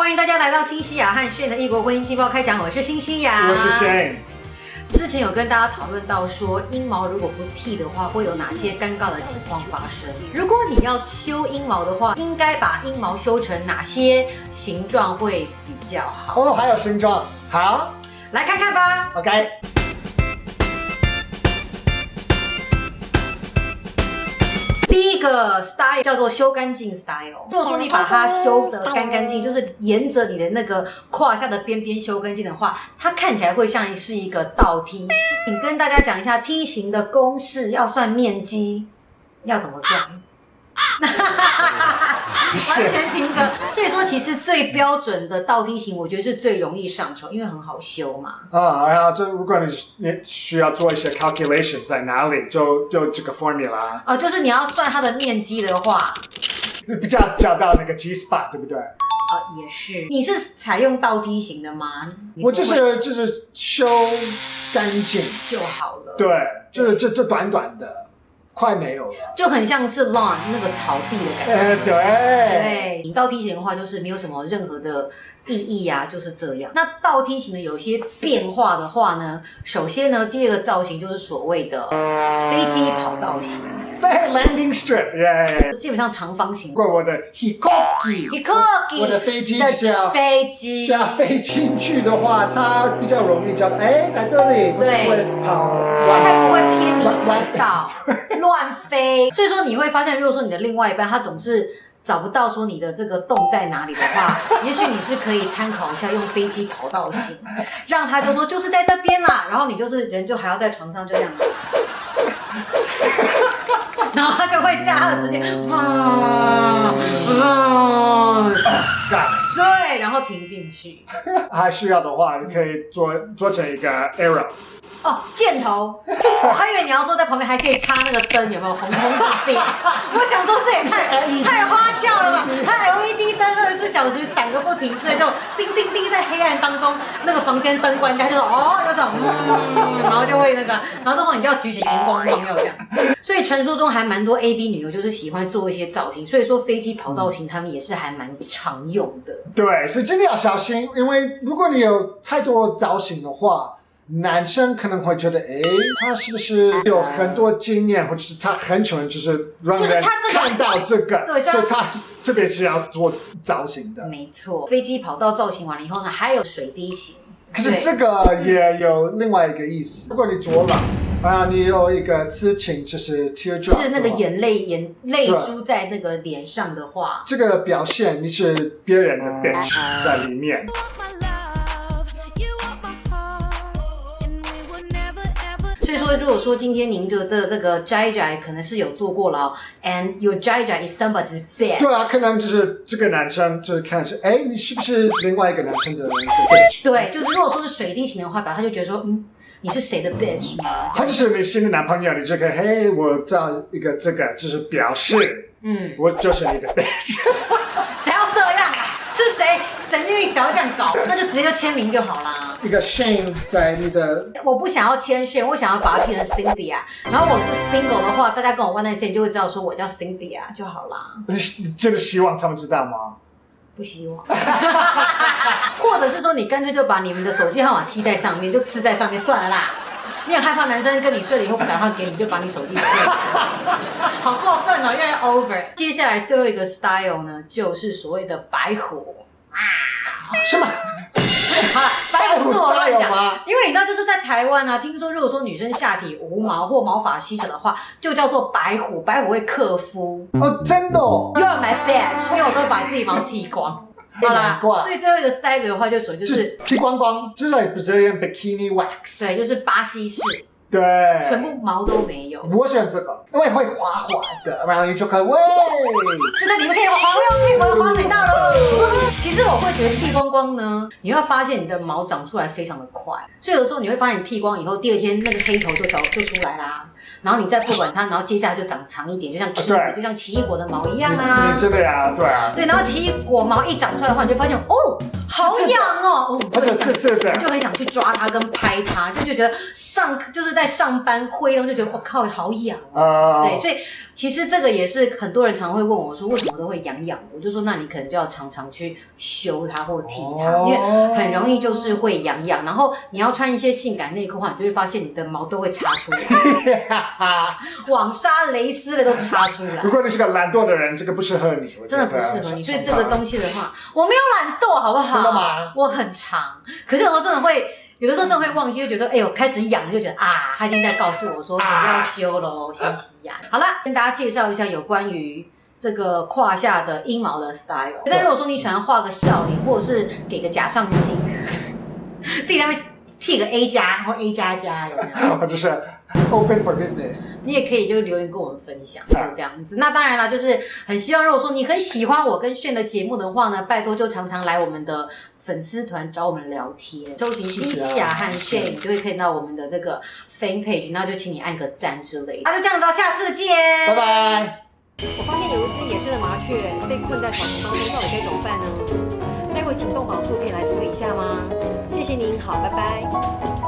欢迎大家来到新西亚和炫的异国婚姻季报开讲，我是新西亚，我是 Shane。之前有跟大家讨论到说，阴毛如果不剃的话，会有哪些尴尬的情况发生？如果你要修阴毛的话，应该把阴毛修成哪些形状会比较好？哦，还有形状，好，来看看吧。OK。第一个 style 叫做修干净 style。如果说你把它修得干干净，就是沿着你的那个胯下的边边修干净的话，它看起来会像是一个倒梯形。请跟大家讲一下梯形的公式，要算面积，要怎么算？完全停格。所以说，其实最标准的倒梯形，我觉得是最容易上手，因为很好修嘛。然后如果你需要做一些 calculation 在哪里，就用这个 formula。就是你要算它的面积的话，比较找到那个 G spot， 对不对？也是。你是采用倒梯形的吗？我就是修干净就好了。对，就短短的。快没有了，就很像是 lawn 那个草地的感觉。对，倒梯形的话就是没有什么任何的意义啊，就是这样。那倒梯形的有一些变化的话呢，首先呢，第二个造型就是所谓的飞机跑道型。对 ，landing strip， 基本上长方形。过我的 hikoki， 我的飞机只要飞进去的话，它比较容易叫在这里，不会跑，它不会偏离轨道，乱飞。所以说你会发现，如果说你的另外一半他总是找不到说你的这个洞在哪里的话，也许你是可以参考一下用飞机跑道型，让他就说就是在这边啦，然后你就是人就还要在床上就这样。然后他就会加了直接对，然后停进去。还需要的话，你可以做成一个 arrow。箭头。我还以为你要说在旁边还可以插那个灯，有没有红红的点？我想说这也太花俏了吧！它 LED 灯24小时闪个不停，所以就叮叮叮在黑暗当中，那个房间灯关，它就有种然后就会那个，然后这时候你就要举起荧光棒要这样。所以传说中还蛮多 AB 女优就是喜欢做一些造型，所以说飞机跑道型他们也是还蛮常用的。对，所以真的要小心，因为如果你有太多造型的话，男生可能会觉得，他是不是有很多经验，或者是他很喜欢，就是让人看到这个，对，所以他这边是要做造型的。没错，飞机跑道造型完了以后呢，还有水滴型。可是这个也有另外一个意思，如果你左脑，你有一个刺青，就是 teardrop， 是那个眼泪珠在那个脸上的话，这个表现你是别人的 bitch 在里面。所以说，如果说今天您的这个斋可能是有做过了，and your斋is somebody's bitch。对啊，可能就是这个男生就是看是，你是不是另外一个男生的 bitch？ 对，就是如果说是水滴型的话，他就觉得说，你是谁的 bitch 吗？或者是你新的男朋友，你就可以，我造一个这个，就是表示，我就是你的 bitch。谁要这样啊？是谁神经病想要这样搞？那就直接就签名就好啦。一个 Shane 在你的，我不想要签Shane，我想要把它填成 Cindy 啊。然后我是 single 的话，大家跟我 one night stand 就会知道说我叫 Cindy 啊就好啦。你真的希望他们知道吗？不希望。或者是说你干脆就把你们的手机号码贴在上面，就刺在上面算了啦。你很害怕男生跟你睡了以后不打电话给你，就把你手机吃了。好过分哦，有点 over。接下来最后一个 style 呢，就是所谓的白虎。什么？好了，白虎是我乱讲，因为你知道，就是在台湾啊，听说如果说女生下体无毛或毛发稀少的话，就叫做白虎，白虎会克夫。真的哦 ？You're my bitch， 因为我都把自己毛剃光。好啦，所以最后一个 style 的话，就属于就是剃光光，就是 Brazilian bikini wax。对，就是巴西式。对，全部毛都没有。我喜欢这个，因为会滑滑的，然后你就可以就在里面可以我的滑水道喽。其实我会觉得剃光光呢，你会发现你的毛长出来非常的快，所以有的时候你会发现你剃光以后，第二天那个黑头就出来啦。然后你再不管它，然后接下来就长长一点，就像奇异果的毛一样啊。你真的呀，对啊。对，然后奇异果毛一长出来的话，你就发现好痒哦，而且刺的，就很想去抓它跟拍它，就觉得就是在上班挥动就觉得我靠好痒哦。对，所以其实这个也是很多人常会问我说为什么都会痒痒，我就说那你可能就要常常去修它或剃它，因为很容易就是会痒痒。然后你要穿一些性感内裤的话，你就会发现你的毛都会插出来，网纱、蕾丝的都插出来。如果你是个懒惰的人，这个不适合你，真的不适合你。所以这个东西的话，我没有懒惰，好不好？真的吗？我很长，可是有时候真的会。有的时候真的会忘记，就觉得哎呦开始痒，就觉得他已经在告诉我说你要修喽，先洗牙。好了，跟大家介绍一下有关于这个胯下的阴毛的 style。但如果说你喜欢画个笑脸，或者是给个假上心，自己在那边剃个 A 加或 A 加加，有没有？或者是 open for business， 你也可以就留言跟我们分享，就这样子。那当然啦，就是很希望如果说你很喜欢我跟炫的节目的话呢，拜托就常常来我们的粉丝团找我们聊天，搜寻西西雅和炫，你就会看到我们的这个 fan page， 然后就请你按个赞之类的。那就这样子哦，下次见，拜拜。我发现有一只野生的麻雀被困在草丛当中，到底该怎么办呢？待会请动保处可以来处理一下吗？谢谢您，好，拜拜。